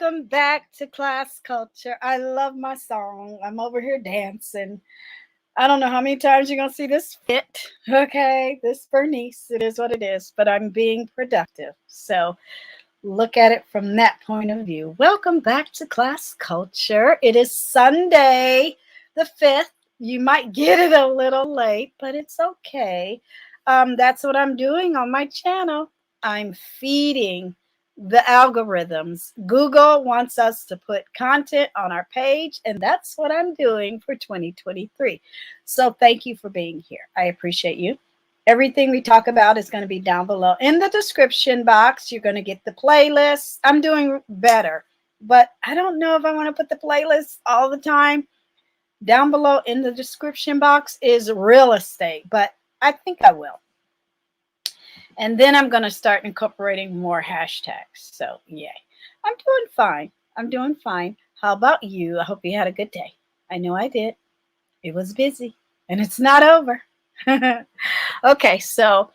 Welcome back to Class Culture. I love my song. I'm over here dancing. I don't know how many times you're going to see this fit. Okay, this Bernice, it is what it is, but I'm being productive. So look at it from that point of view. Welcome back to Class Culture. It is Sunday, the 5th. You might get it a little late, but it's okay. That's what I'm doing on my channel. I'm feeding the algorithms. Google wants us to put content on our page, and that's what I'm doing for 2023. So thank you for being here. I appreciate you. Everything we talk about is going to be down below in the description box. You're going to get the playlist. I'm doing better, but I don't know if I want to put the playlist all the time. Down below in the description box is real estate, but I think I will. And then I'm going to start incorporating more hashtags. So, yay. I'm doing fine. I'm doing fine. How about you? I hope you had a good day. I know I did. It was busy, and it's not over. Okay, so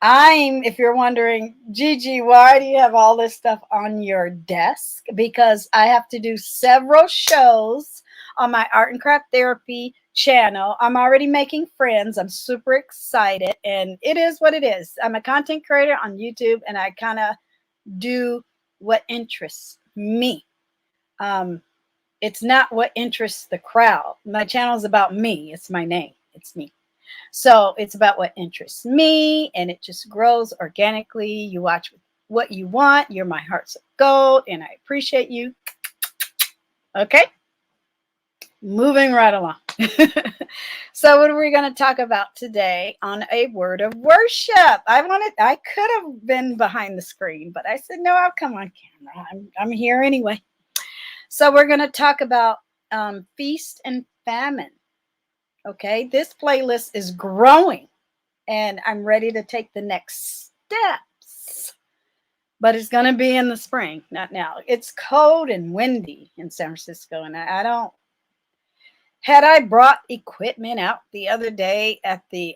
if you're wondering, Gigi, why do you have all this stuff on your desk? Because I have to do several shows on my art and craft therapy channel. I'm already making friends. I'm super excited, and it is what it is. I'm a content creator on YouTube, and I kind of do what interests me. It's not what interests the crowd. My channel is about me. It's my name. It's me. So it's about what interests me, and it just grows organically. You watch what you want. You're my heart's of gold, and I appreciate you. Okay, moving right along. So what are we going to talk about today on a word of worship? I could have been behind the screen, but I said, no, I'll come on camera. I'm here anyway. So we're going to talk about feast and famine. Okay, this playlist is growing, and I'm ready to take the next steps. But it's going to be in the spring, not now. It's cold and windy in San Francisco, and had I brought equipment out the other day at the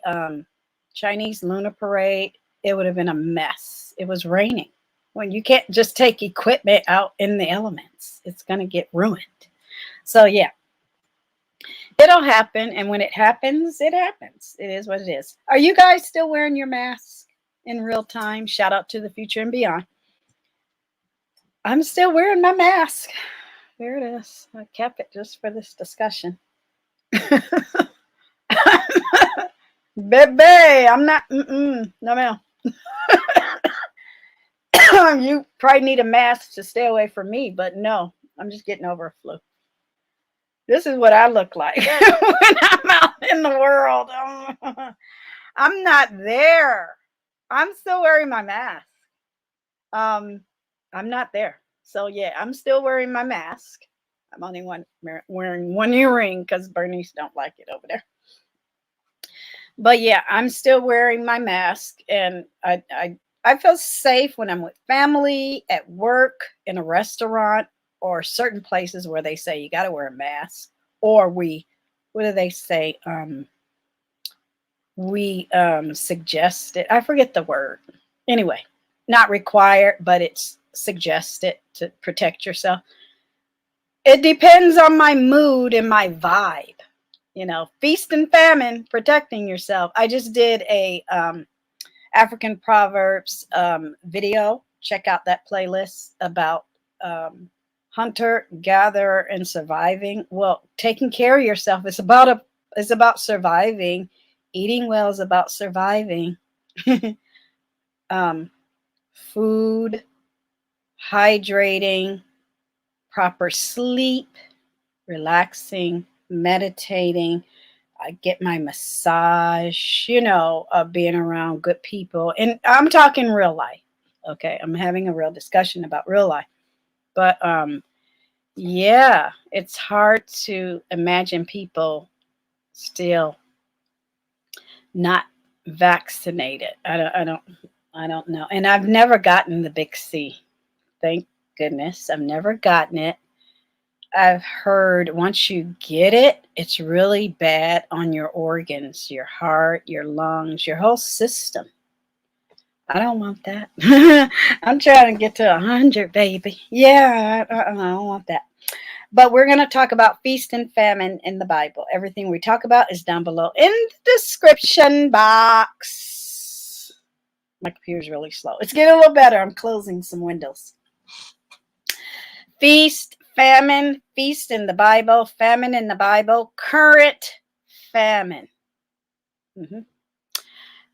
Chinese Lunar Parade, it would have been a mess. It was raining. When you can't just take equipment out in the elements, it's going to get ruined. So, yeah. It'll happen, and when it happens, it happens. It is what it is. Are you guys still wearing your mask in real time? Shout out to the future and beyond. I'm still wearing my mask. There it is. I kept it just for this discussion. Baby, I'm not. No, ma'am. You probably need a mask to stay away from me, but no, I'm just getting over a flu. This is what I look like when I'm out in the world. I'm not there. I'm still wearing my mask. I'm not there. So, yeah, I'm still wearing my mask. I'm only wearing one earring because Bernice don't like it over there. But, yeah, I'm still wearing my mask. And I feel safe when I'm with family, at work, in a restaurant, or certain places where they say you got to wear a mask, or what do they say? We suggest it. I forget the word. Anyway, not required, but it's suggested to protect yourself. It depends on my mood and my vibe. You know, feast and famine, protecting yourself. I just did a African Proverbs video. Check out that playlist about hunter, gatherer, and surviving. Well, taking care of yourself is about surviving. Eating well is about surviving. Food, hydrating, proper sleep, relaxing, meditating. I get my massage, being around good people. And I'm talking real life. Okay, I'm having a real discussion about real life. But yeah, it's hard to imagine people still not vaccinated. I don't know. And I've never gotten the big C. Thank goodness. I've never gotten it. I've heard once you get it, it's really bad on your organs, your heart, your lungs, your whole system. I don't want that. I'm trying to get to 100, baby. Yeah, I don't want that. But we're going to talk about feast and famine in the Bible. Everything we talk about is down below in the description box. My computer's really slow. It's getting a little better. I'm closing some windows. Feast, famine, feast in the Bible, famine in the Bible, current famine.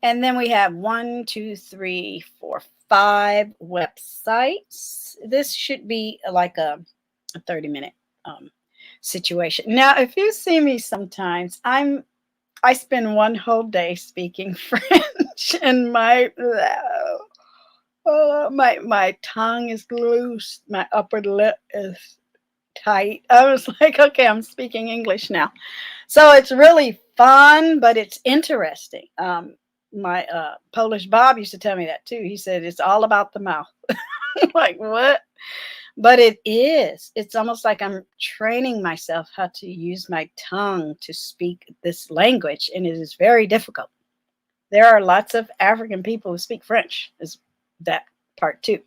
And then we have 1, 2, 3, 4, 5 websites. This should be like a 30-minute situation. Now, if you see me sometimes, I spend one whole day speaking French, and my tongue is loose, my upper lip is tight. I was like, okay, I'm speaking English now. So it's really fun, but it's interesting. My Polish Bob used to tell me that too. He said, it's all about the mouth. Like, what? But it is. It's almost like I'm training myself how to use my tongue to speak this language, and it is very difficult. There are lots of African people who speak French, is that part too,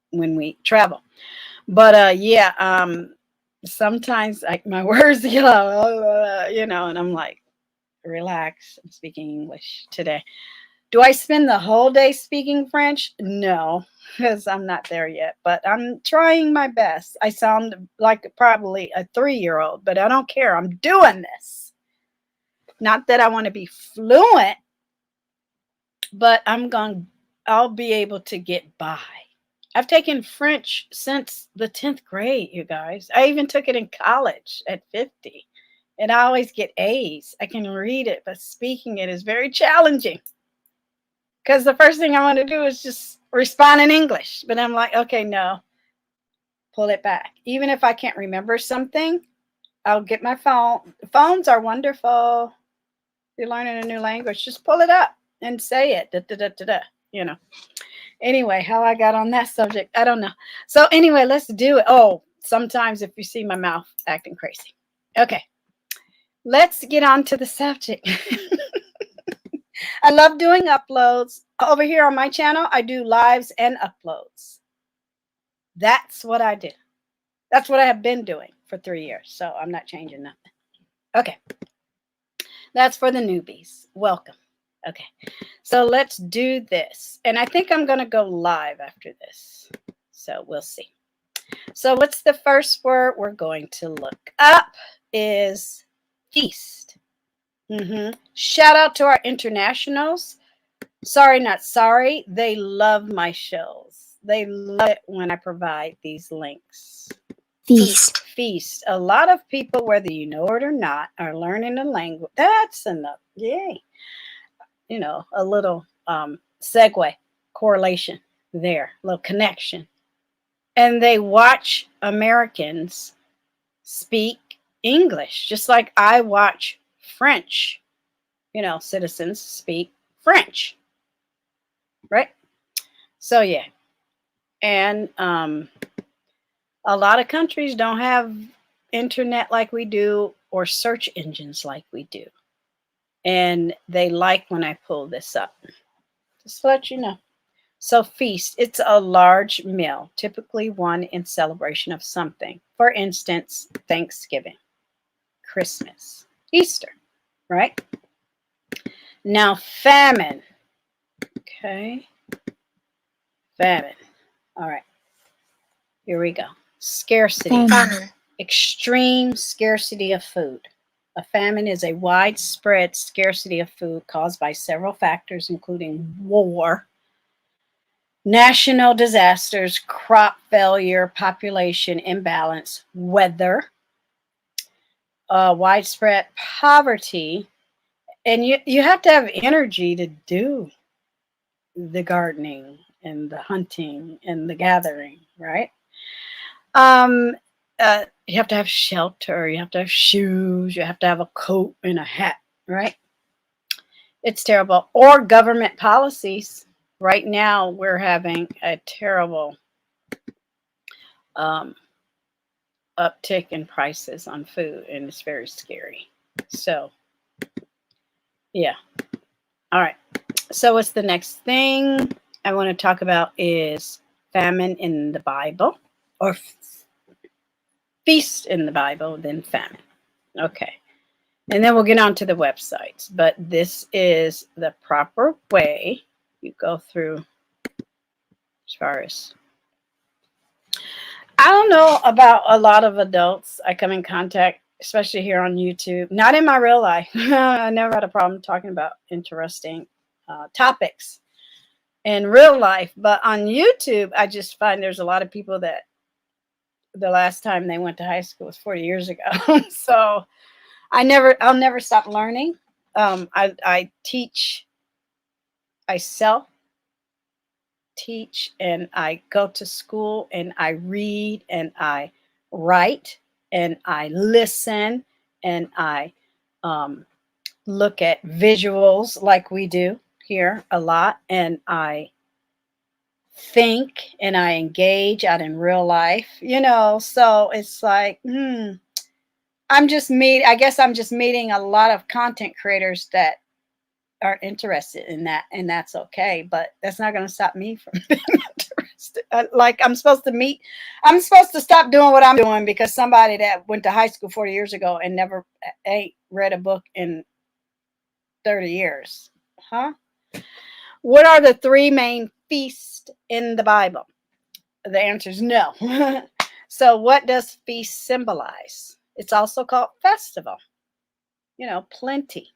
when we travel. But sometimes my words, and I'm like, relax, I'm speaking English today. Do I spend the whole day speaking French? No, because I'm not there yet, but I'm trying my best. I sound like probably a 3-year-old, but I don't care. I'm doing this. Not that I want to be fluent, but I'll be able to get by. I've taken French since the 10th grade, you guys. I even took it in college at 50, and I always get A's. I can read it, but speaking it is very challenging. Because the first thing I want to do is just respond in English. But I'm like, okay, no, pull it back. Even if I can't remember something, I'll get my phone. Phones are wonderful. If you're learning a new language, just pull it up and say it. Da, da, da, da, da, Anyway, how I got on that subject, I don't know. So anyway, let's do it. Oh, sometimes if you see my mouth acting crazy. Okay, let's get on to the subject. I love doing uploads. Over here on my channel, I do lives and uploads. That's what I do. That's what I have been doing for 3 years. So I'm not changing nothing. Okay. That's for the newbies. Welcome. Okay. So let's do this. And I think I'm going to go live after this. So we'll see. So what's the first word we're going to look up is feast. Shout out to our internationals. Sorry, not sorry. They love my shows. They love it when I provide these links. Feast. Feast. A lot of people, whether you know it or not, are learning the language. That's enough. Yay. A little segue, correlation there, a little connection. And they watch Americans speak English, just like I watch French, citizens speak French, right? So, yeah. And a lot of countries don't have internet like we do or search engines like we do. And they like when I pull this up. Just to let you know. So feast, it's a large meal, typically one in celebration of something. For instance, Thanksgiving, Christmas, Easter, right? Now, famine. Okay. Famine. All right. Here we go. Scarcity. Famine. Extreme scarcity of food. A famine is a widespread scarcity of food caused by several factors, including war, national disasters, crop failure, population imbalance, weather, widespread poverty, and you have to have energy to do the gardening and the hunting and the gathering, right? You have to have shelter, you have to have shoes, you have to have a coat and a hat, right? It's terrible. Or government policies. Right now, we're having a terrible uptick in prices on food, and it's very scary. So, yeah. All right. So what's the next thing? I want to talk about is famine in the Bible, or feast in the Bible, then famine. Okay. And then we'll get on to the websites. But this is the proper way you go through as far as. I don't know about a lot of adults I come in contact, especially here on YouTube. Not in my real life. I never had a problem talking about interesting topics in real life. But on YouTube, I just find there's a lot of people that the last time they went to high school was 40 years ago. So I'll never stop learning. I teach, I self-teach, and I go to school, and I read, and I write, and I listen, and I look at visuals like we do here a lot, and I think, and I engage out in real life, so it's like, I guess I'm just meeting a lot of content creators that are interested in that, and that's okay, but that's not going to stop me from being interested. Like I'm supposed to stop doing what I'm doing because somebody that went to high school 40 years ago and never ain't read a book in 30 years. Huh? What are the 3 main feasts in the Bible? The answer is no. So what does feast symbolize? It's also called festival. Plenty.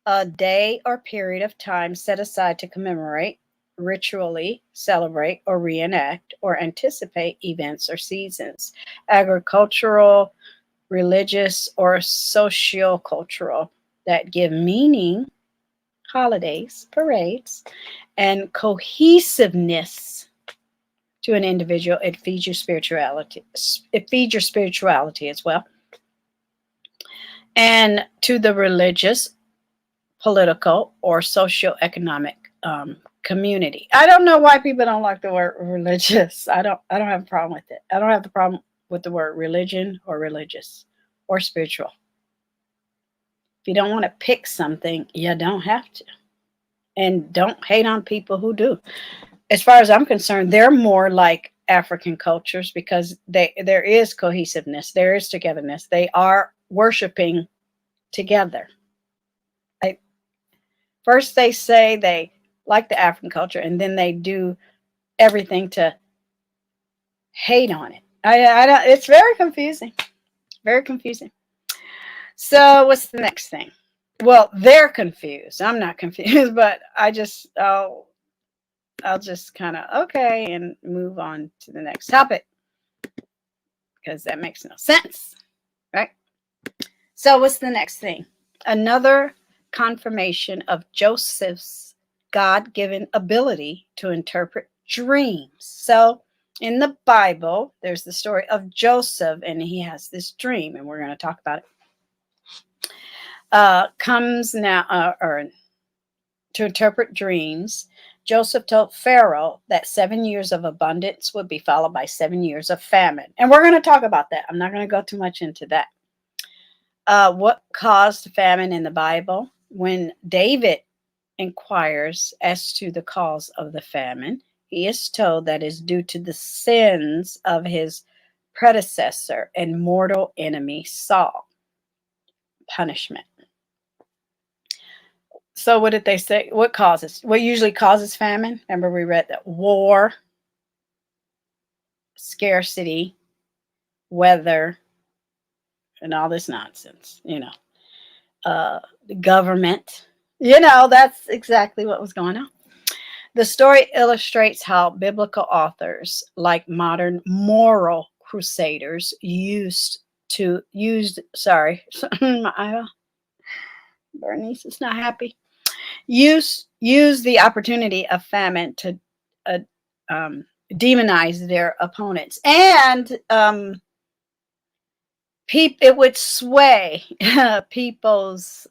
A day or period of time set aside to commemorate, ritually celebrate, or reenact, or anticipate events or seasons. Agricultural, religious, or socio-cultural that give meaning, holidays, parades, and cohesiveness to an individual. It feeds your spirituality. It feeds your spirituality as well. And to the religious, political, or socioeconomic community. I don't know why people don't like the word religious. I don't have a problem with it. I don't have the problem with the word religion or religious or spiritual. If you don't want to pick something, you don't have to. And don't hate on people who do. As far as I'm concerned, they're more like African cultures because there is cohesiveness, there is togetherness. They are worshiping together. First, they say they like the African culture, and then they do everything to hate on it. I don't. It's very confusing. Very confusing. So, what's the next thing? Well, they're confused. I'm not confused, but I'll just kind of okay and move on to the next topic because that makes no sense, right? So, what's the next thing? Another confirmation of Joseph's God-given ability to interpret dreams. So in the Bible, there's the story of Joseph, and he has this dream, and we're going to talk about it. Comes now, or to interpret dreams, Joseph told Pharaoh that 7 years of abundance would be followed by 7 years of famine. And we're going to talk about that. I'm not going to go too much into that. What caused famine in the Bible? When David inquires as to the cause of the famine, he is told that it's due to the sins of his predecessor and mortal enemy Saul. Punishment. So what did they say? What usually causes famine? Remember we read that war, scarcity, weather, and all this nonsense, the government, that's exactly what was going on. The story illustrates how biblical authors, like modern moral crusaders, Bernice is not happy. Use the opportunity of famine to demonize their opponents, and it would sway people's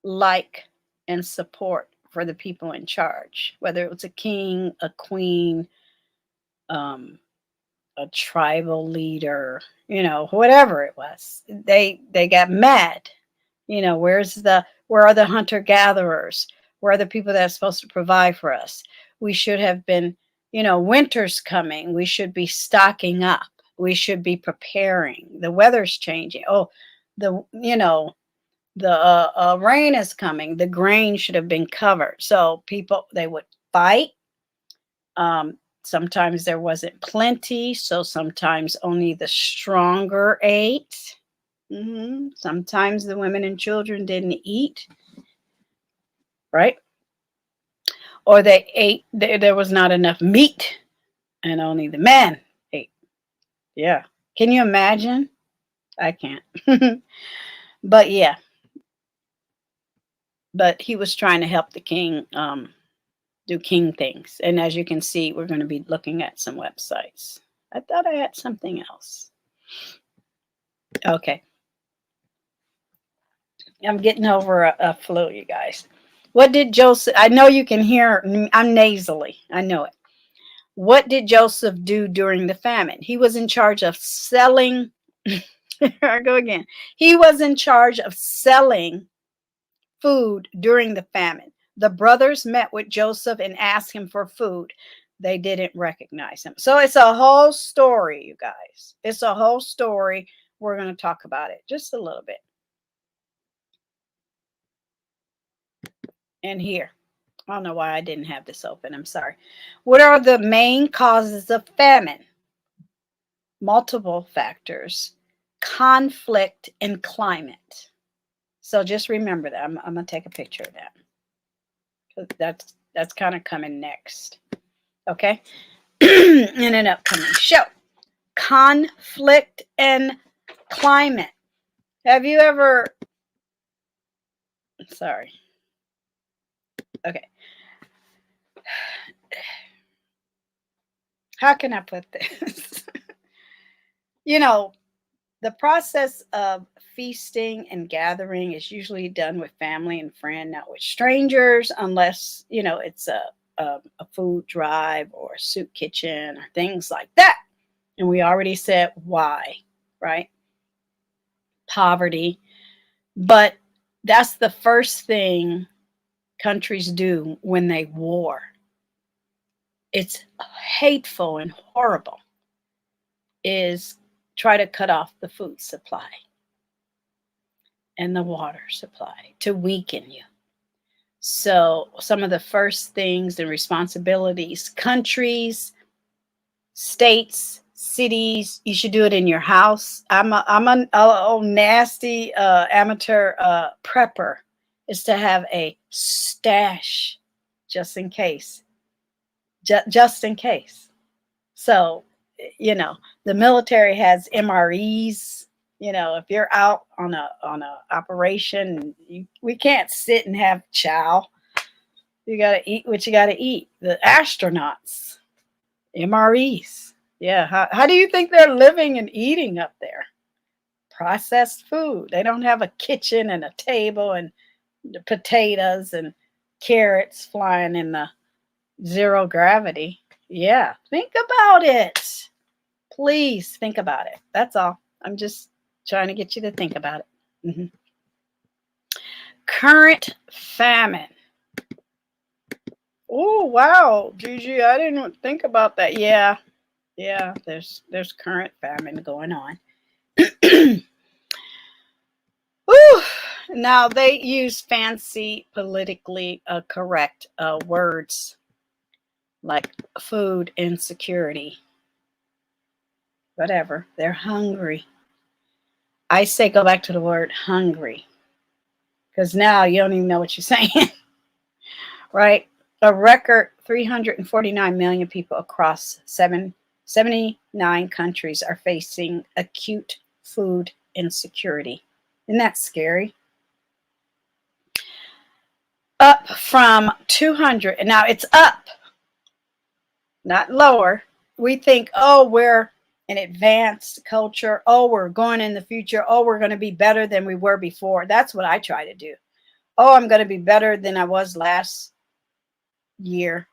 like and support for the people in charge, whether it was a king, a queen, a tribal leader, whatever it was. They got mad. Where are the hunter gatherers? We're the people that are supposed to provide for us. We should have been, you know, winter's coming. We should be stocking up. We should be preparing. The weather's changing. Oh, you know, the rain is coming. The grain should have been covered. So people, they would fight. Sometimes there wasn't plenty. So sometimes only the stronger ate. Sometimes the women and children didn't eat, right? Or they ate, there was not enough meat and only the men ate. Yeah. Can you imagine? I can't. But yeah. But he was trying to help the king do king things. And as you can see, we're going to be looking at some websites. I thought I had something else. Okay. I'm getting over a flu, you guys. What did Joseph, I know you can hear, I'm nasally. I know it. What did Joseph do during the famine? He was in charge of selling. I go again. He was in charge of selling food during the famine. The brothers met with Joseph and asked him for food. They didn't recognize him. So it's a whole story, you guys. It's a whole story. We're going to talk about it just a little bit. And here, I don't know why I didn't have this open. I'm sorry. What are the main causes of famine? Multiple factors, conflict, and climate. So just remember that. I'm going to take a picture of that. That's kind of coming next. Okay. In an upcoming show. Conflict and climate. Have you ever, sorry. Okay. How can I put this? You know, the process of feasting and gathering is usually done with family and friend, not with strangers, unless, you know, it's a food drive or a soup kitchen or things like that. And we already said why, right? Poverty. But that's the first thing countries do when they war. It's hateful and horrible, is try to cut off the food supply and the water supply to weaken you. So some of the first things and responsibilities, countries, states, cities, you should do it in your house. I'm an nasty amateur prepper, is to have a stash just in case. Just in case. So, you know, the military has MREs. You know, if you're out on a operation, we can't sit and have chow. You got to eat what you got to eat. The astronauts, MREs. Yeah. How do you think they're living and eating up there? Processed food. They don't have a kitchen and a table and the potatoes and carrots flying in the zero gravity. Yeah. Think about it. Please think about it. That's all. I'm just trying to get you to think about it. Current famine. Oh, wow, Gigi, I didn't think about that. Yeah, there's current famine going on. Whew. Now they use fancy, politically correct words like food insecurity. Whatever. They're hungry. I say go back to the word hungry, because now you don't even know what you're saying. Right? A record 349 million people across 79 countries are facing acute food insecurity. Isn't that scary? Up from 200. Now it's up, not lower. We think, oh, we're an advanced culture. Oh, we're going in the future. Oh, we're going to be better than we were before. That's what I try to do. Oh, I'm going to be better than I was last year.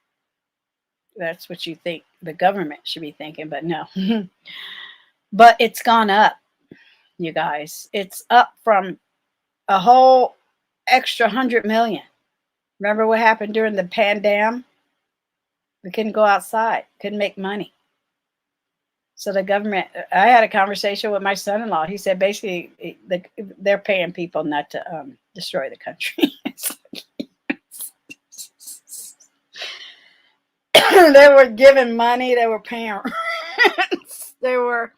That's what you think the government should be thinking, but no. But it's gone up, you guys. It's up from a whole extra 100 million. Remember what happened during the pandemic? We couldn't go outside, couldn't make money. So the government, I had a conversation with my son-in-law. He said basically they're paying people not to destroy the country. They were giving money. They were paying rents. They were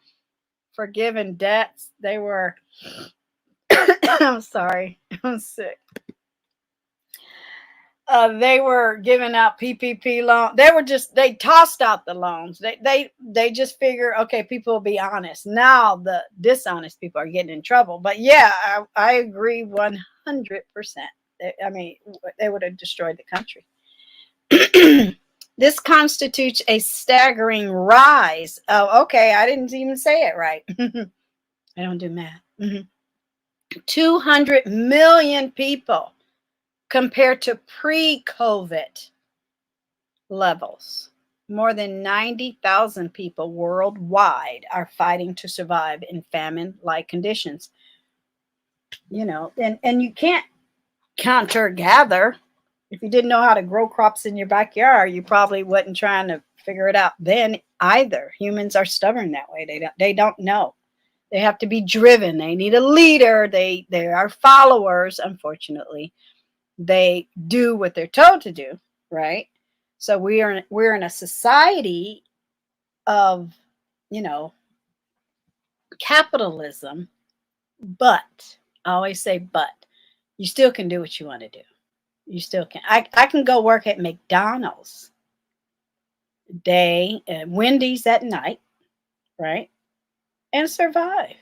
forgiving debts. They were, I'm sorry, I'm sick. They were giving out PPP loans. They tossed out the loans. They just figure, okay, people will be honest. Now the dishonest people are getting in trouble. But yeah, I agree 100%. I mean, they would have destroyed the country. This constitutes a staggering rise. Oh, okay, I didn't even say it right. I don't do math. 200 million people compared to pre-COVID levels. More than 90,000 people worldwide are fighting to survive in famine-like conditions. You know, and you can't counter-gather. If you didn't know how to grow crops in your backyard, you probably wasn't trying to figure it out then either. Humans are stubborn that way. They don't know. They have to be driven. They need a leader. They are followers, unfortunately. They do what they're told to do, right? So we're in a society of, you know, capitalism, but I always say but. You still can do what you want to do. You still can. I can go work at McDonald's day and Wendy's at night, right? And survive.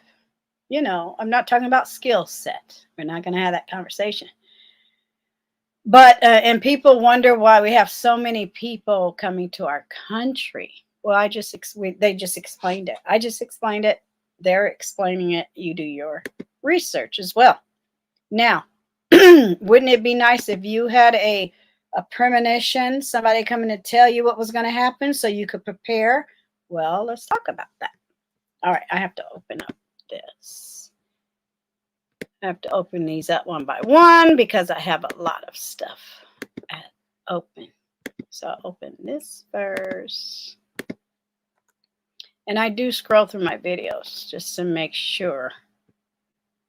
You know, I'm not talking about skill set. We're not going to have that conversation. But and people wonder why we have so many people coming to our country. Well, they just explained it. I just explained it. They're explaining it. You do your research as well. Now, wouldn't it be nice if you had a premonition, somebody coming to tell you what was going to happen so you could prepare? Well, let's talk about that. All right, I have to open up this. I have to open these up one by one because I have a lot of stuff open. So I'll open this first. And I do scroll through my videos just to make sure.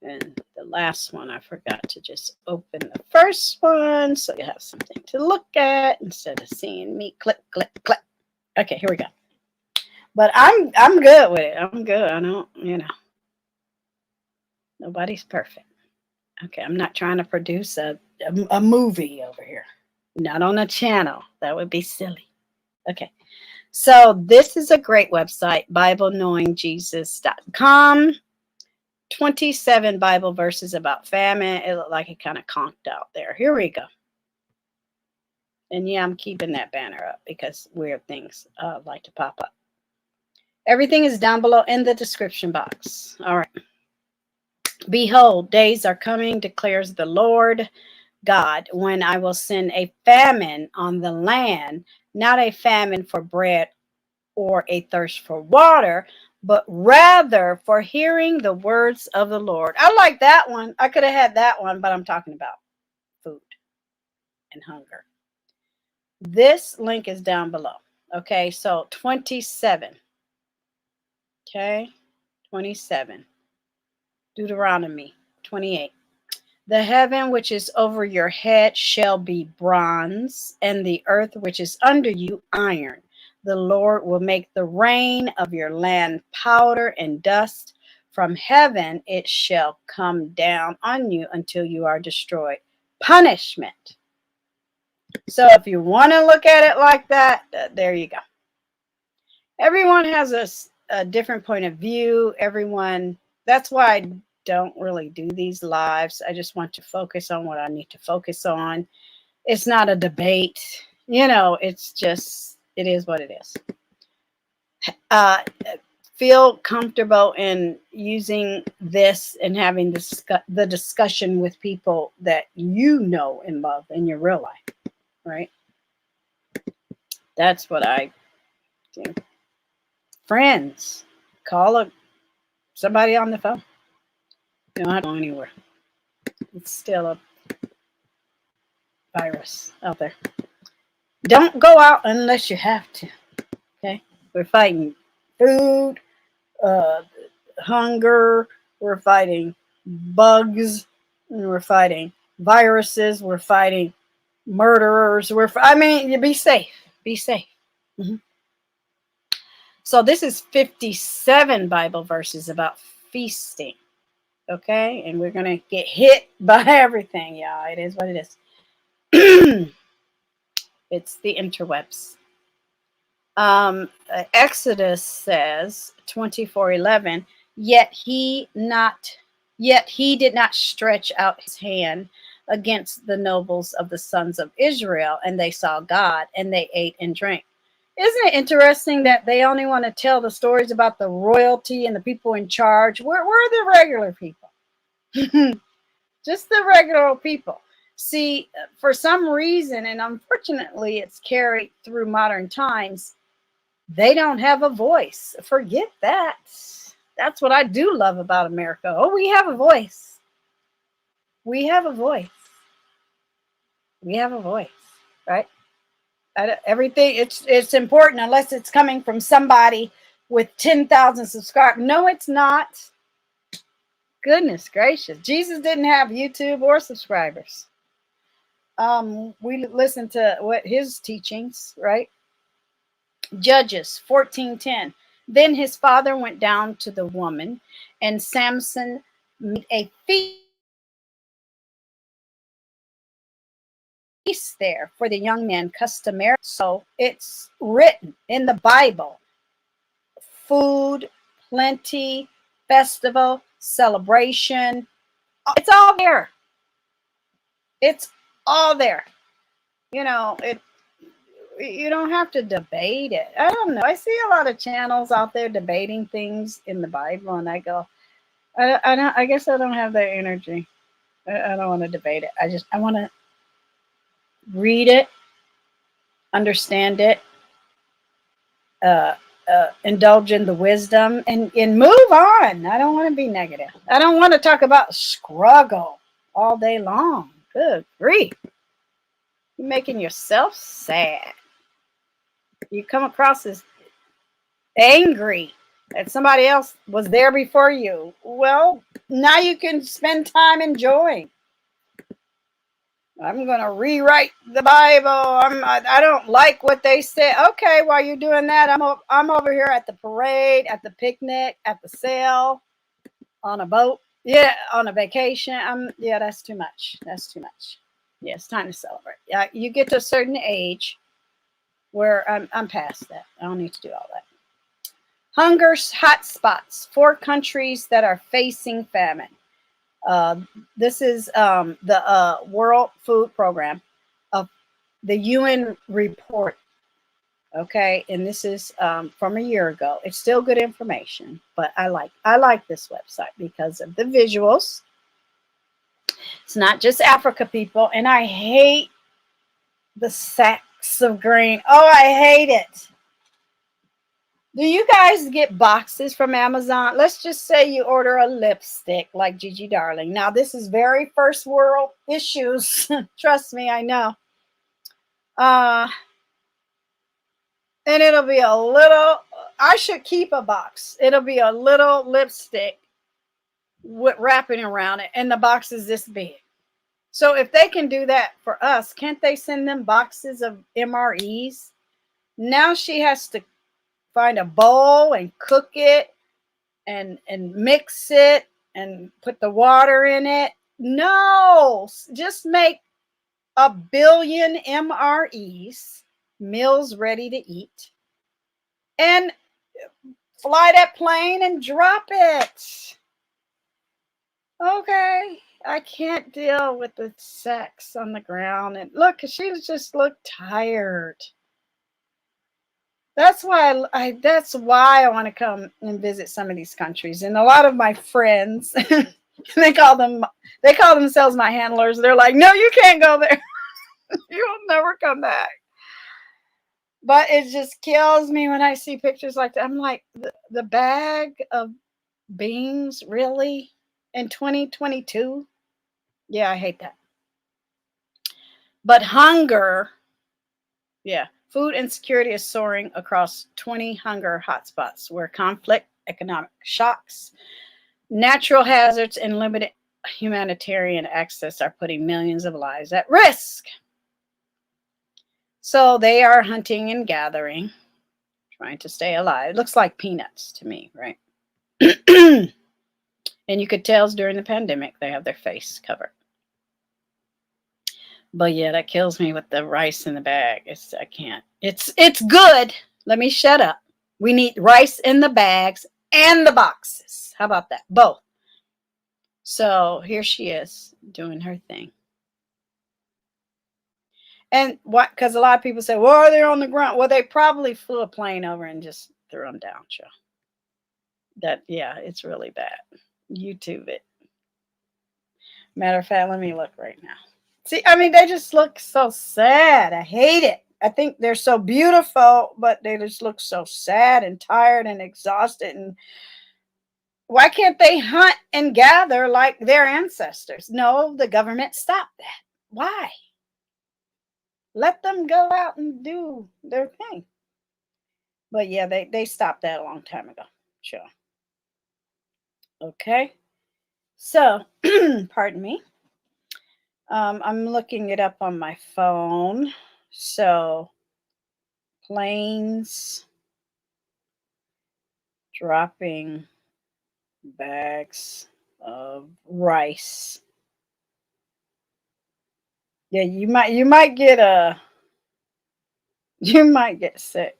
And the last one, I forgot to just open the first one so you have something to look at instead of seeing me click, click, click. Okay, here we go. But I'm good with it. I'm good. I don't, you know. Nobody's perfect. Okay, I'm not trying to produce a movie over here. Not on a channel. That would be silly. Okay. So this is a great website, BibleKnowingJesus.com. 27 Bible verses about famine. It looked like it kind of conked out there. Here we go. And yeah, I'm keeping that banner up because weird things like to pop up. Everything is down below in the description box. All right. Behold, days are coming, declares the Lord God, when I will send a famine on the land, not a famine for bread or a thirst for water, but rather for hearing the words of the Lord. I like that one. I could have had that one, but I'm talking about food and hunger. This link is down below. Okay, so 27. Okay, 27. Deuteronomy 28. The heaven which is over your head shall be bronze, and the earth which is under you iron. The Lord will make the rain of your land powder and dust. From heaven it shall come down on you until you are destroyed. Punishment. So if you want to look at it like that, there you go. Everyone has a different point of view. That's why I don't really do these lives. I just want to focus on what I need to focus on. It's not a debate. You know, it's just, it is what it is. Feel comfortable in using this and having the discussion with people that you know and love in your real life, right? That's what I do. Friends, call somebody on the phone. You don't have to go anywhere. It's still virus out there. Don't go out unless you have to. Okay, we're fighting food, uh, hunger. We're fighting bugs. And we're fighting viruses. We're fighting murderers. I mean, you be safe. Be safe. Mm-hmm. So this is 57 Bible verses about feasting. Okay, and we're gonna get hit by everything, y'all. It is what it is. It's the interwebs. Exodus says 24:11. Yet he did not stretch out his hand against the nobles of the sons of Israel, and they saw God, and they ate and drank. Isn't it interesting that they only want to tell the stories about the royalty and the people in charge? We're the regular people. Just the regular people. See, for some reason, and unfortunately it's carried through modern times, they don't have a voice. Forget that. That's what I do love about America. Oh, we have a voice. We have a voice. We have a voice, right? Everything, it's important unless it's coming from somebody with 10,000 subscribers. No, it's not. Goodness gracious. Jesus didn't have YouTube or subscribers. We listen to what his teachings, right? Judges 14:10. Then his father went down to the woman, and Samson made a feast there for the young men customary. So it's written in the Bible. Food, plenty, festival, celebration. It's all there. It's all there. You know, you don't have to debate it. I don't know. I see a lot of channels out there debating things in the Bible, and I go, I guess I don't have that energy. I don't want to debate it. I want to read it, understand it, indulge in the wisdom, and move on. I don't want to be negative. I don't want to talk about struggle all day long. Good grief. You're making yourself sad. You come across as angry that somebody else was there before you. Well, now you can spend time enjoying. I'm going to rewrite the Bible. I don't like what they say. Okay, while you're doing that, I'm over here at the parade, at the picnic, at the sale, on a boat. Yeah, on a vacation. Yeah, that's too much. That's too much. Yeah, it's time to celebrate. You get to a certain age where I'm past that. I don't need to do all that. Hunger hotspots, 4 countries that are facing famine. This is the World Food Program of the UN report. Okay, and this is from a year ago. It's still good information, but I like this website because of the visuals. It's not just Africa, people, and I hate the sacks of grain. Oh, I hate it. Do you guys get boxes from Amazon? Let's just say you order a lipstick like Gigi Darling. Now, this is very first world issues. Trust me, I know. And it'll be a little, I should keep a box. It'll be a little lipstick with wrapping around it, and the box is this big. So if they can do that for us, can't they send them boxes of MREs? Now she has to find a bowl and cook it and mix it and put the water in it. No, just make 1 billion MREs, meals ready to eat, and fly that plane and drop it. Okay, I can't deal with the sex on the ground. And look, she just looked tired. That's why I want to come and visit some of these countries. And a lot of my friends, they call themselves my handlers. They're like, no, you can't go there. You'll never come back. But it just kills me when I see pictures like that. I'm like, the bag of beans, really? In 2022? Yeah, I hate that. But hunger, yeah, food insecurity is soaring across 20 hunger hotspots where conflict, economic shocks, natural hazards, and limited humanitarian access are putting millions of lives at risk. So they are hunting and gathering, trying to stay alive. It looks like peanuts to me, right? And you could tell during the pandemic they have their face covered. But yeah, that kills me with the rice in the bag. I can't. It's good. Let me shut up. We need rice in the bags and the boxes. How about that? Both. So here she is doing her thing. And what? Because a lot of people say, "Well, are they on the ground?" Well, they probably flew a plane over and just threw them down. Joe. That yeah, it's really bad. YouTube it. Matter of fact, let me look right now. See, I mean, they just look so sad. I hate it. I think they're so beautiful, but they just look so sad and tired and exhausted. And why can't they hunt and gather like their ancestors? No, the government stopped that. Why? Let them go out and do their thing. But yeah, they stopped that a long time ago. Sure. Okay. So, pardon me. I'm looking it up on my phone. So, planes dropping bags of rice. Yeah, you might get you might get sick.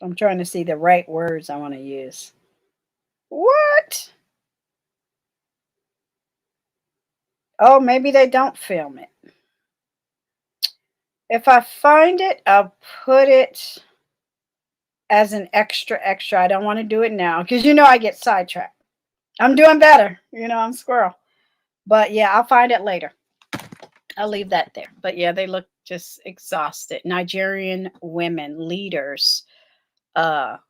I'm trying to see the right words I want to use. What? Oh, maybe they don't film it. If I find it, I'll put it as an extra. I don't want to do it now because I get sidetracked. I'm doing better. I'm squirrel. But yeah, I'll find it later. I'll leave that there. But yeah, they look just exhausted. Nigerian women leaders are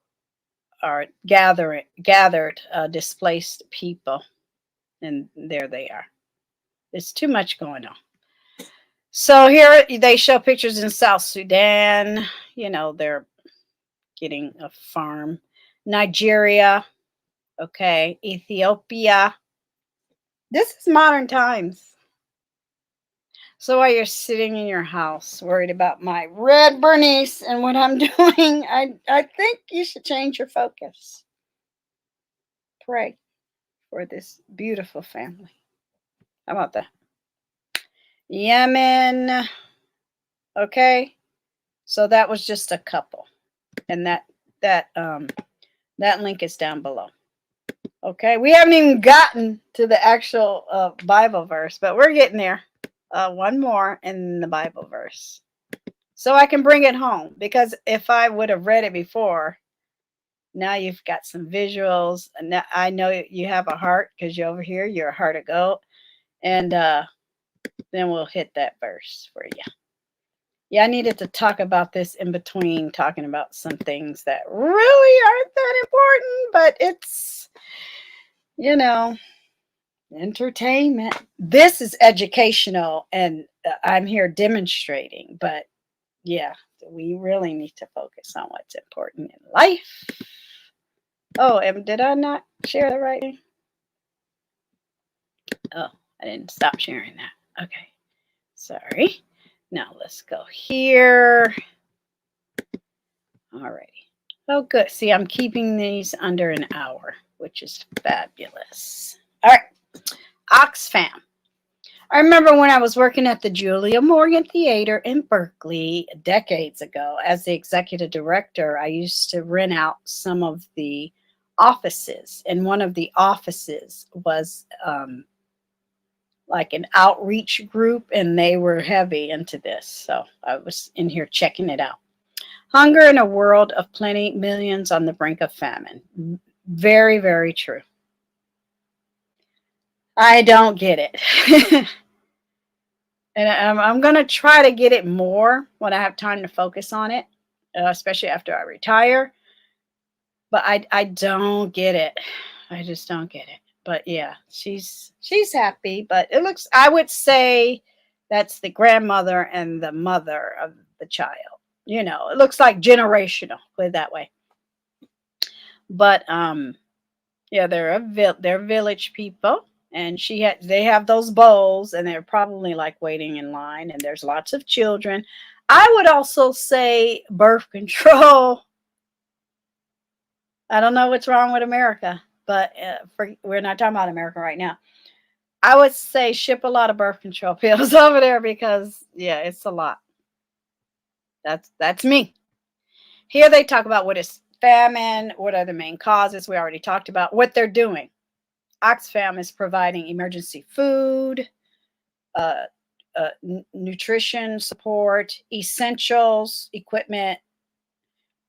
gathered displaced people, and there they are. It's too much going on. So here they show pictures in South Sudan. They're getting a farm. Nigeria, okay, Ethiopia. This is modern times. So while you're sitting in your house worried about my red Bernice and what I'm doing, I think you should change your focus. Pray for this beautiful family. How about that? Yemen. Okay. So that was just a couple. And that link is down below. Okay. We haven't even gotten to the actual Bible verse, but we're getting there. One more in the Bible verse. So I can bring it home, because if I would have read it before, now you've got some visuals. And now I know you have a heart because you're over here. You're a heart of gold. And then we'll hit that verse for you. Yeah, I needed to talk about this in between talking about some things that really aren't that important, but it's, entertainment. This is educational, and I'm here demonstrating, but yeah, we really need to focus on what's important in life. Oh, and did I not share the right thing? Oh, I didn't stop sharing that. Okay, sorry. Now let's go here. Alrighty. Oh, good. See, I'm keeping these under an hour, which is fabulous. All right, Oxfam. I remember when I was working at the Julia Morgan Theater in Berkeley decades ago as the executive director, I used to rent out some of the offices. And one of the offices was like an outreach group, and they were heavy into this. So I was in here checking it out. Hunger in a world of plenty, millions on the brink of famine. Very, very true. I don't get it. And I'm going to try to get it more when I have time to focus on it, especially after I retire. But I don't get it. I just don't get it. But yeah, she's happy. But it looks, I would say that's the grandmother and the mother of the child. You know, it looks like generational, put it that way. But yeah, they're village people, and they have those bowls, and they're probably like waiting in line, and there's lots of children. I would also say birth control. I don't know what's wrong with America, but we're not talking about America right now. I would say ship a lot of birth control pills over there because yeah, it's a lot. That's me. Here they talk about what is famine, what are the main causes. We already talked about what they're doing. Oxfam is providing emergency food, nutrition support, essentials, equipment,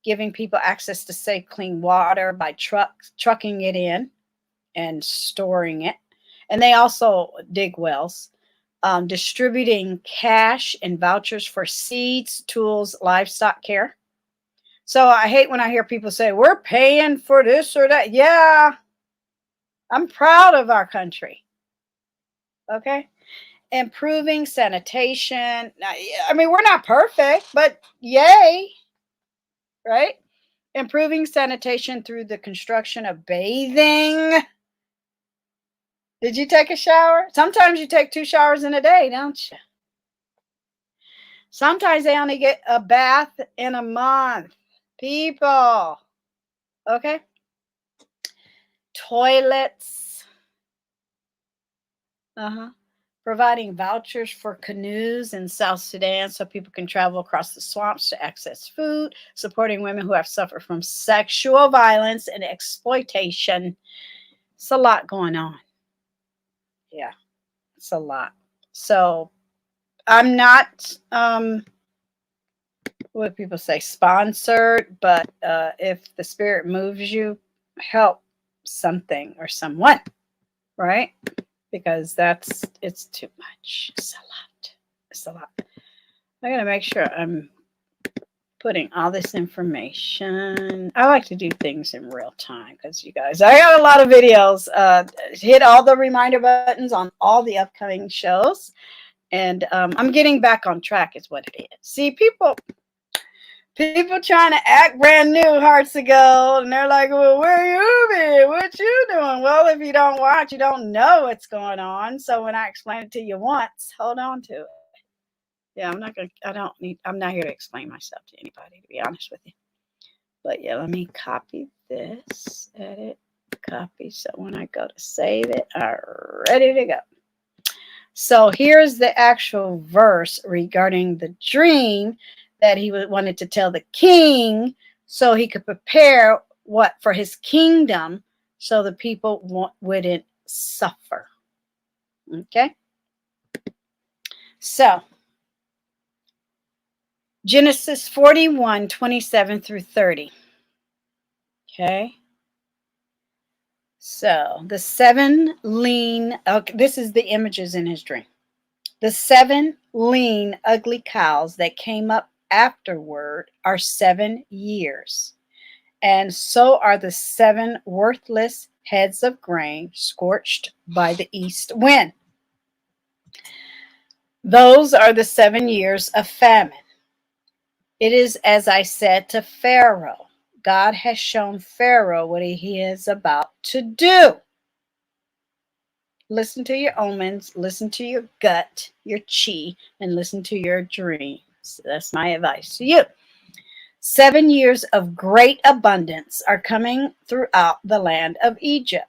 giving people access to safe, clean water by trucking it in and storing it. And they also dig wells, distributing cash and vouchers for seeds, tools, livestock care. So I hate when I hear people say, we're paying for this or that. Yeah, I'm proud of our country. Okay. Improving sanitation. I mean, we're not perfect, but yay. Right? Improving sanitation through the construction of bathing. Did you take a shower? Sometimes you take 2 showers in a day, don't you? Sometimes they only get a bath in a month. People. Okay? Toilets. Providing vouchers for canoes in South Sudan so people can travel across the swamps to access food, supporting women who have suffered from sexual violence and exploitation. It's a lot going on. Yeah, it's a lot. So I'm not, what people say, sponsored, but if the spirit moves you, help something or someone, right? Because it's too much. It's a lot. It's a lot. I gotta make sure I'm putting all this information. I like to do things in real time because you guys, I got a lot of videos. Hit all the reminder buttons on all the upcoming shows. And I'm getting back on track is what it is. See, people trying to act brand new, hearts of gold, and they're like, well, where you been? What you doing? Well, if you don't watch, you don't know what's going on. So when I explain it to you once, hold on to it. Yeah, I'm not here to explain myself to anybody, to be honest with you. But yeah, let me copy this, edit, copy. So when I go to save it, I'm ready to go. So here's the actual verse regarding the dream that he wanted to tell the king so he could prepare what for his kingdom so the people wouldn't suffer. Okay. So Genesis 41, 27 through 30. Okay. So the 7 lean, okay, this is the images in his dream. The 7 lean, ugly cows that came up afterward are 7 years. And so are the 7 worthless heads of grain scorched by the east wind. Those are the 7 years of famine. It is as I said to Pharaoh. God has shown Pharaoh what he is about to do. Listen to your omens, listen to your gut, your chi, and listen to your dreams. That's my advice to you. 7 years of great abundance are coming throughout the land of Egypt,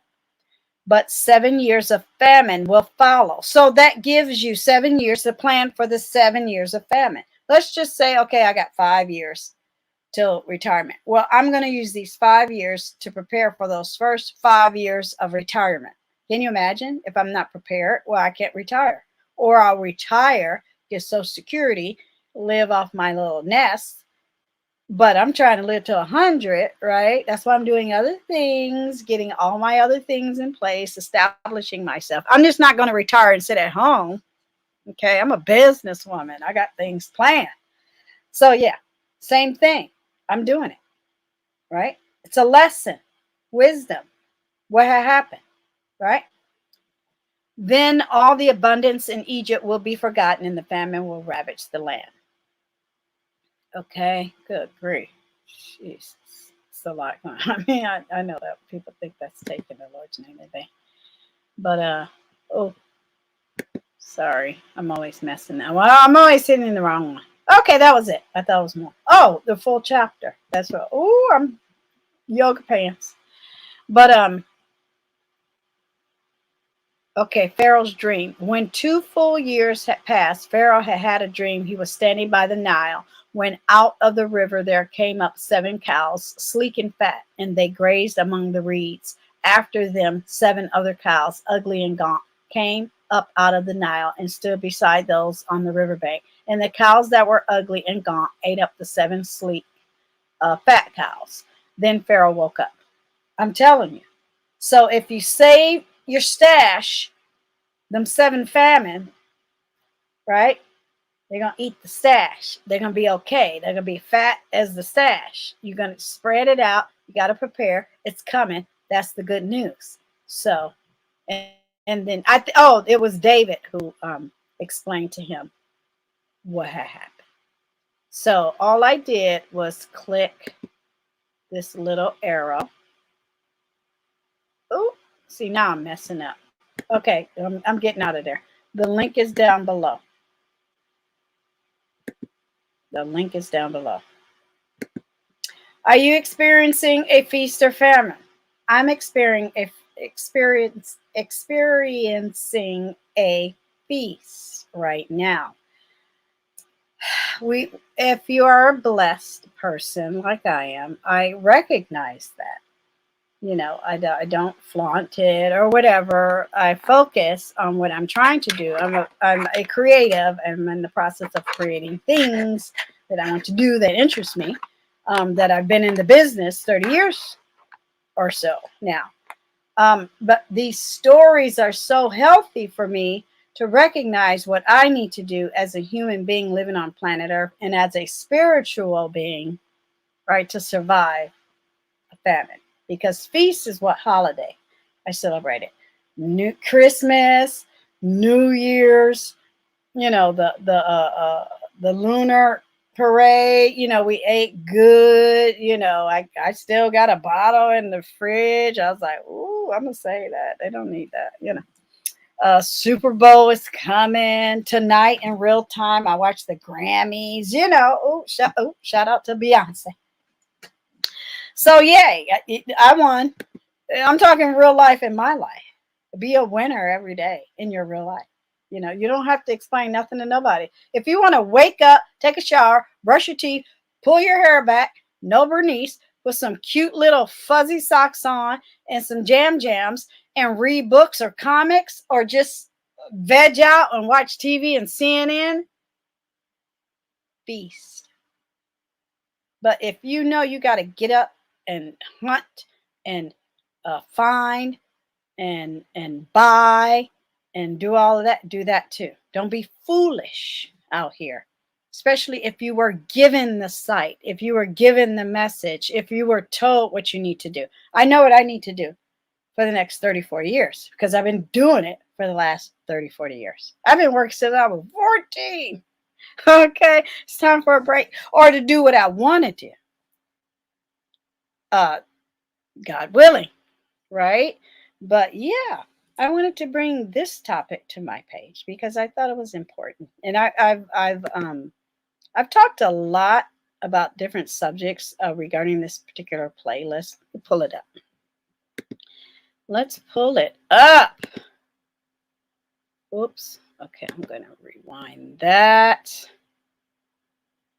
but 7 years of famine will follow. So that gives you 7 years to plan for the 7 years of famine. Let's just say, okay, I got 5 years till retirement. Well, I'm going to use these 5 years to prepare for those first 5 years of retirement. Can you imagine if I'm not prepared? Well, I can't retire. Or I'll retire, get Social Security, live off my little nest. But I'm trying to live to 100, right? That's why I'm doing other things, getting all my other things in place, establishing myself. I'm just not going to retire and sit at home. Okay, I'm a businesswoman. I got things planned. So yeah, same thing. I'm doing it, right? It's a lesson, wisdom. What had happened, right? Then all the abundance in Egypt will be forgotten and the famine will ravage the land. Okay, good grief. Jesus. It's a lot going on. I mean, I know that people think that's taking the Lord's name today. But oh, sorry. I'm always messing that. Well, I'm always hitting the wrong one. Okay, that was it. I thought it was more. Oh, the full chapter. That's what. Oh, I'm yoga pants. But okay, Pharaoh's dream. When 2 full years had passed, Pharaoh had had a dream. He was standing by the Nile when out of the river there came up 7 cows, sleek and fat, and they grazed among the reeds. After them, 7 other cows, ugly and gaunt, came up out of the Nile and stood beside those on the riverbank. And the cows that were ugly and gaunt ate up the 7 sleek, fat cows. Then Pharaoh woke up. I'm telling you. So if you save your stash, them 7 famine, right? They're going to eat the stash. They're going to be okay. They're going to be fat as the stash. You're going to spread it out. You got to prepare. It's coming. That's the good news. So, and then it was David who explained to him what had happened. So all I did was click this little arrow. Oh, see, now I'm messing up. Okay, I'm getting out of there. The link is down below. The link is down below. Are you experiencing a feast or famine? I'm experiencing a feast right now. If you are a blessed person like I am, I recognize that. You know, I don't flaunt it or whatever. I focus on what I'm trying to do. I'm a creative. I'm in the process of creating things that I want to do that interest me. That I've been in the business 30 years or so now. But these stories are so healthy for me to recognize what I need to do as a human being living on planet Earth and as a spiritual being, right, to survive a famine. Because feast is what holiday I celebrate it. Christmas, New Year's, you know, the lunar parade, you know, we ate good, you know, I still got a bottle in the fridge. I was like, ooh, I'm gonna say that. They don't need that, you know. Super Bowl is coming tonight in real time. I watched the Grammys, you know. Shout out to Beyonce. So yay, I won. I'm talking real life in my life. Be a winner every day in your real life. You know, you don't have to explain nothing to nobody. If you want to wake up, take a shower, brush your teeth, pull your hair back, no Bernice, with some cute little fuzzy socks on and some jams and read books or comics or just veg out and watch TV and CNN, feast. But if you know you got to get up and hunt and find and buy and do all of that, do that too. Don't be foolish out here, especially if you were given the cite, if you were given the message, if you were told what you need to do. I know what I need to do for the next 30, 40 years because I've been doing it for the last 30, 40 years. I've been working since I was 14. Okay, it's time for a break or to do what I want to do. God willing, right? But yeah, I wanted to bring this topic to my page because I thought it was important, and I've talked a lot about different subjects regarding this particular playlist. Pull it up. Let's pull it up. Oops. Okay, I'm going to rewind that,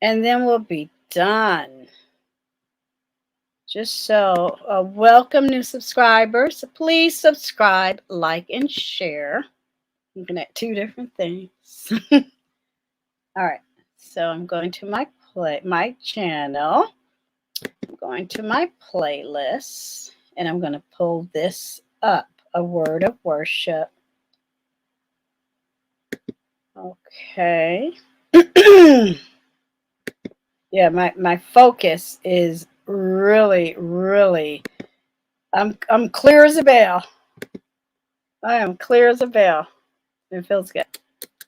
and then we'll be done. Just so, welcome new subscribers. Please subscribe, like, and share. I'm looking at 2 different things. All right, so I'm going to my channel. I'm going to my playlist, and I'm going to pull this up. A word of worship. Okay. Yeah, my focus is really I'm clear as a bell. I am clear as a bell. It feels good.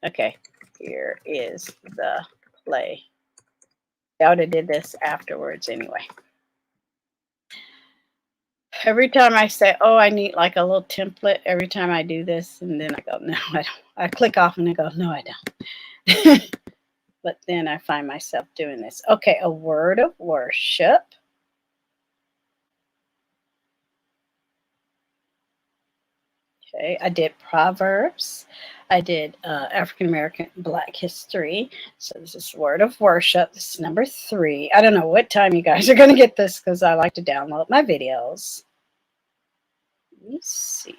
Okay, here is the play. I would have did this afterwards anyway. Every time I say, oh, I need like a little template, every time I do this, and then I go, no, I don't. I click off and I go, no, I don't. But then I find myself doing this. Okay, a word of worship. Okay, I did Proverbs. I did African American Black History. So this is word of worship. This is number 3. I don't know what time you guys are going to get this because I like to download my videos. Let me see.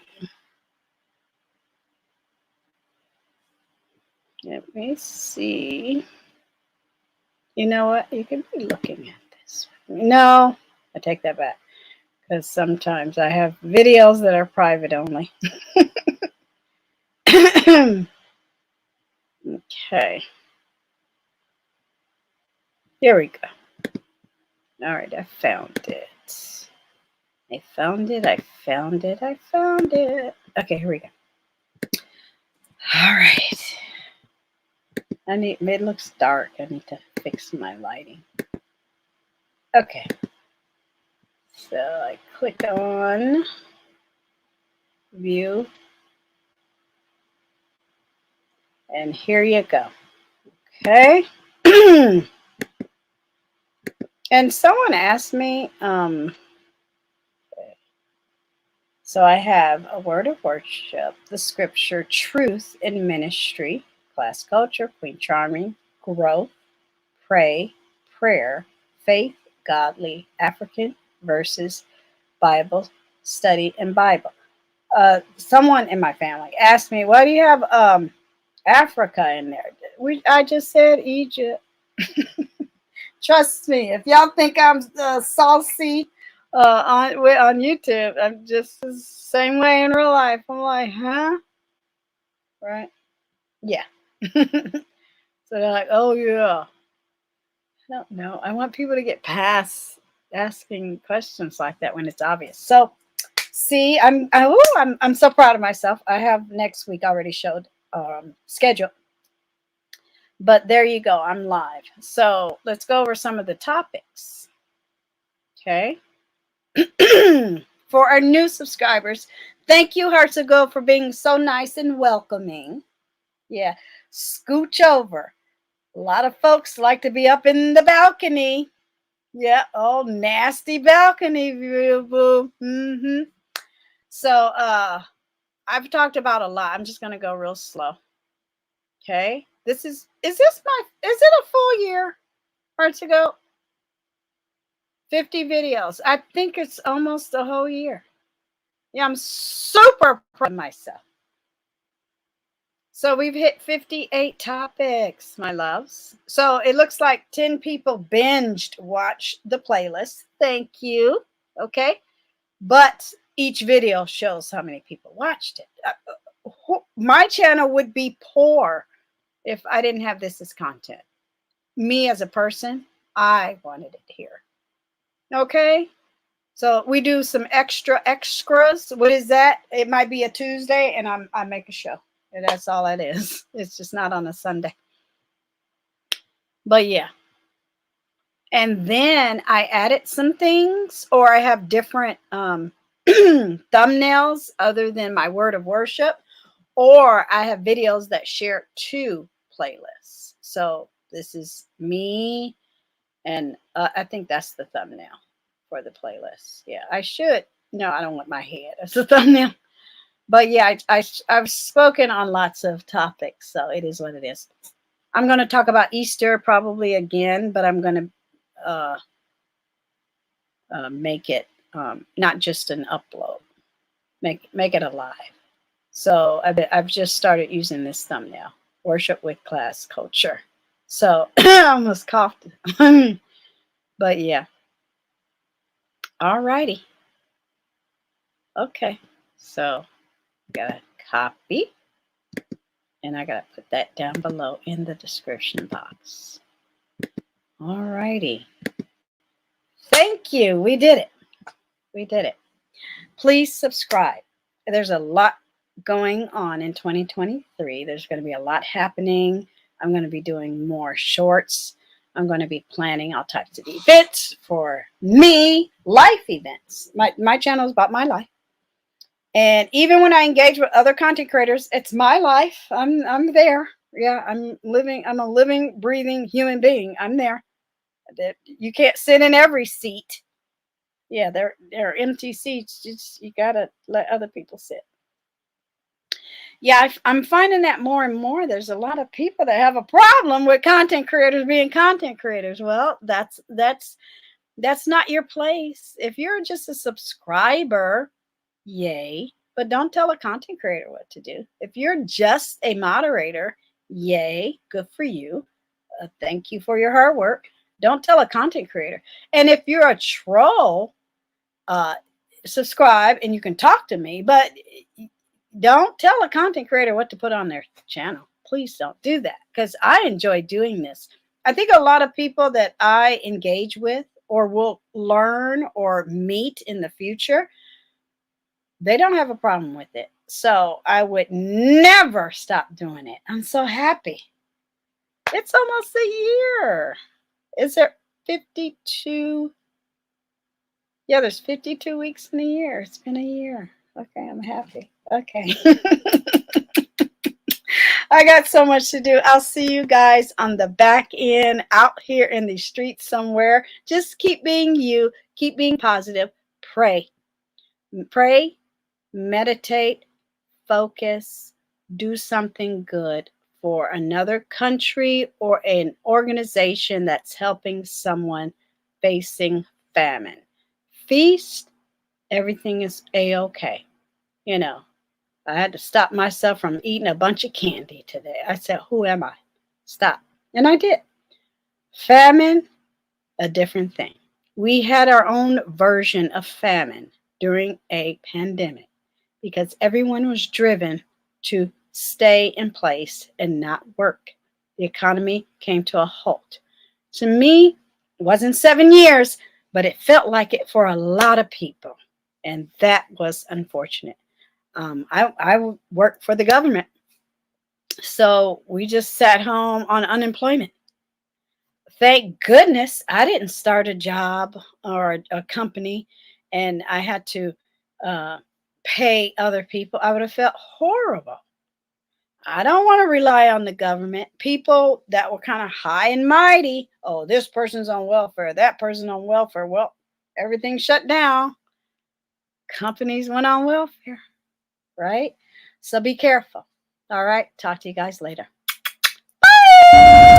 Let me see. You know what? You can be looking at this. No, I take that back. Because sometimes I have videos that are private only. Okay. Here we go. All right, I found it. I found it. I found it. I found it. Okay, here we go. All right. It looks dark. I need to fix my lighting. Okay. So I click on view. And here you go. Okay. And someone asked me, so I have a word of worship, the scripture, truth in ministry, class culture, Queen Charming, growth, pray, prayer, faith, godly, African verses, Bible study, and Bible. Someone in my family asked me, why do you have Africa in there? I just said Egypt. Trust me, if y'all think I'm saucy on YouTube, I'm just the same way in real life. I'm like, huh? Right? Yeah. So they're like, oh yeah. I don't know. I want people to get past asking questions like that when it's obvious. So, see, I'm so proud of myself. I have next week already showed schedule. But there you go. I'm live. So let's go over some of the topics. Okay. For our new subscribers, thank you, Hearts of Gold, for being so nice and welcoming. Yeah. Scooch over. A lot of folks like to be up in the balcony. Yeah. Oh, nasty balcony view, boo. Mm-hmm. So I've talked about a lot. I'm just gonna go real slow. Okay. Is it a full year? Hearts of Gold? 50 videos. I think it's almost a whole year. Yeah, I'm super proud of myself. So we've hit 58 topics, my loves. So it looks like 10 people watched the playlist. Thank you. Okay. But each video shows how many people watched it. My channel would be poor if I didn't have this as content. Me as a person, I wanted it here. Okay. So we do some extras. What is that? It might be a Tuesday and I make a show. And that's all it is. It's just not on a Sunday. But yeah. And then I added some things, or I have different thumbnails other than my word of worship, or I have videos that share 2 playlists. So this is me, and I think that's the thumbnail for the playlist. Yeah, I should. No, I don't want my head as a thumbnail. But yeah, I've spoken on lots of topics, so it is what it is. I'm going to talk about Easter probably again, but I'm going to make it not just an upload. Make it alive. So I've just started using this thumbnail, Worship with Class Culture. So I almost coughed. But yeah. All righty. Okay. So gotta copy. And I gotta put that down below in the description box. All righty. Thank you. We did it. We did it. Please subscribe. There's a lot going on in 2023. There's going to be a lot happening. I'm going to be doing more shorts. I'm going to be planning all types of events for me, life events. My channel is about my life. And even when I engage with other content creators, it's my life. I'm there. Yeah, I'm a living, breathing human being. I'm there. You can't sit in every seat. Yeah, there are empty seats. You gotta let other people sit. Yeah, I'm finding that more and more. There's a lot of people that have a problem with content creators being content creators. Well, that's not your place. If you're just a subscriber, yay, but don't tell a content creator what to do. If you're just a moderator, yay, good for you. Thank you for your hard work. Don't tell a content creator. And if you're a troll, subscribe and you can talk to me, but don't tell a content creator what to put on their channel. Please don't do that, because I enjoy doing this. I think a lot of people that I engage with or will learn or meet in the future, they don't have a problem with it. So I would never stop doing it. I'm so happy. It's almost a year. Is there 52? Yeah, there's 52 weeks in a year. It's been a year. Okay, I'm happy. Okay. I got so much to do. I'll see you guys on the back end out here in the streets somewhere. Just keep being you. Keep being positive. Pray. Pray, meditate, focus, do something good for another country or an organization that's helping someone facing famine. Feast, everything is a-okay. You know, I had to stop myself from eating a bunch of candy today. I said, who am I? Stop. And I did. Famine, a different thing. We had our own version of famine during a pandemic because everyone was driven to stay in place and not work. The economy came to a halt. To me, it wasn't 7 years, but it felt like it for a lot of people. And that was unfortunate. I worked for the government. So we just sat home on unemployment. Thank goodness I didn't start a job or a company and I had to pay other people. I would have felt horrible. I don't want to rely on the government. People that were kind of high and mighty. Oh, this person's on welfare, that person on welfare. Well, everything shut down. Companies went on welfare, right? So be careful. All right. Talk to you guys later. Bye.